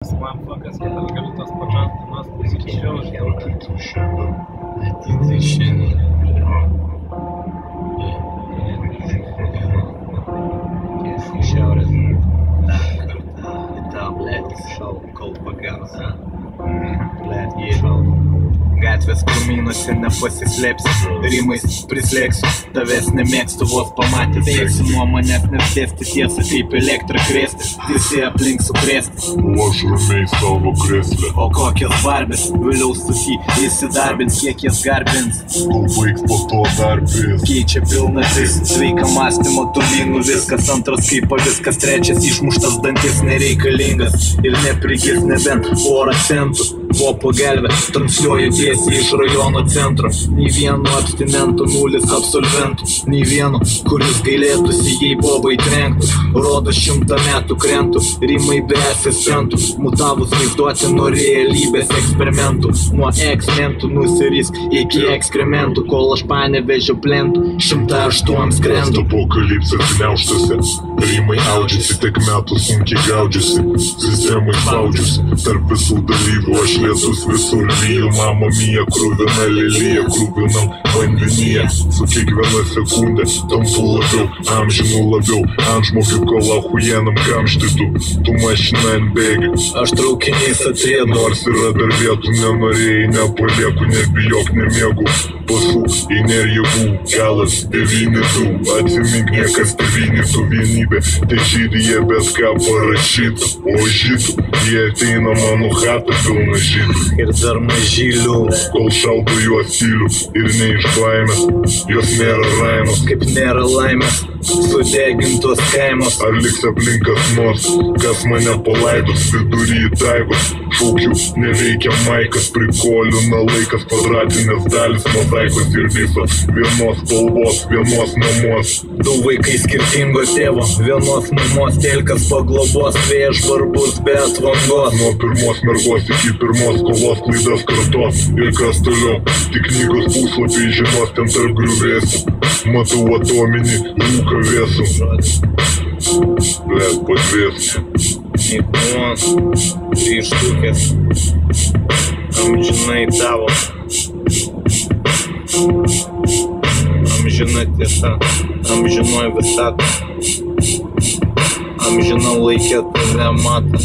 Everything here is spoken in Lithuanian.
Motherfuckers, я гaliu tos pačios dienos klausyčiau ir jau į šiaurės Да, блядь, šal kol pagars. блядь, ебал. Gatvės krūmynuose nepasislėpsi, rimais prislėgsiu, tavęs nemėgstu, vos pamatęs bėgsiu nuo manęs, nes dėsti tiesą kaip elektrą krėsti, visi aplink sukrėsti. O aš ramiai savo kreslę. O kokias barbės, vėliau susi įsidarbins, kiek jas garbins. Kol baigs po to darbės. Keičia pilnatis, sveika mąstymo tolynų, viskas antras kaip viskas trečias, išmuštas dantis nereikalingas ir neprigis nebent porą centų. O po gelvę transliuoju tiesiai iš rajono centro. Nei vieno abstinento, nulis absolventų. Nei vieno, kuris gailėtųsi, jei bobai trenktų. Rodo 100 metų krentų, rimai be asistentų. Mutavus vaizduoti nuo realybės eksperimentų. Nuo eksmentų nusirisk iki ekskrementų. Kol aš Panevėžio plentų 108 skrendu. Apokalipsės gniaužtose, rimai audžiasi, tiek metų sunkiai gaudžiasi. Sistemai spaudžiasi, tarp visų dalyvių aš lietus visur lyju. Mama mija, kruvina lelija, kruvinam vandenyje. Su kiekviena sekundė tampu labiau, amžinų labiau, antžmogių kol ahujenam kamštytų. Tu mašina ant bėgių, aš traukiniais atriedu. nors yra dar vietų, nenorėjai, nepalieku, nebijok, nemiegu. Pasų, jėgų, galas, 9-2. Atsimink, niekas tėvynėtų vienybė, tai žydai jie bet ką parašytų. O žydų, jie ateina mano chatą pilna žydų. Ir dar mažylių, Kol šaldo juos stilių ir ne iš baimės, jos nėra rainos. kaip nėra laimės, sudegintos kaimas. Ar liks aplinkas nors, kas mane palaidos vidury taigos. Šaukiu, neveikia maikas, prikolina laikas, kvadratinės dalis, mozaikos ir visos. Vienos spalvos, vienos mamos. Du vaikai skirtingo tėvo, vienos mamos, telkas paglobos, vėjas žvarbus be atvangos. Nuo pirmos mergos iki pirmos kovos klaidas kartos. Ir kas toliau, tik knygos puslapiai žinos ten tarp griuvėsių. Matau atominį rūką vėsų. Blet, padvėsiu. Nikos, 3 štukės, amžinai tavo. Amžina tiesa, amžinoj visata. Amžina laikė tave matą.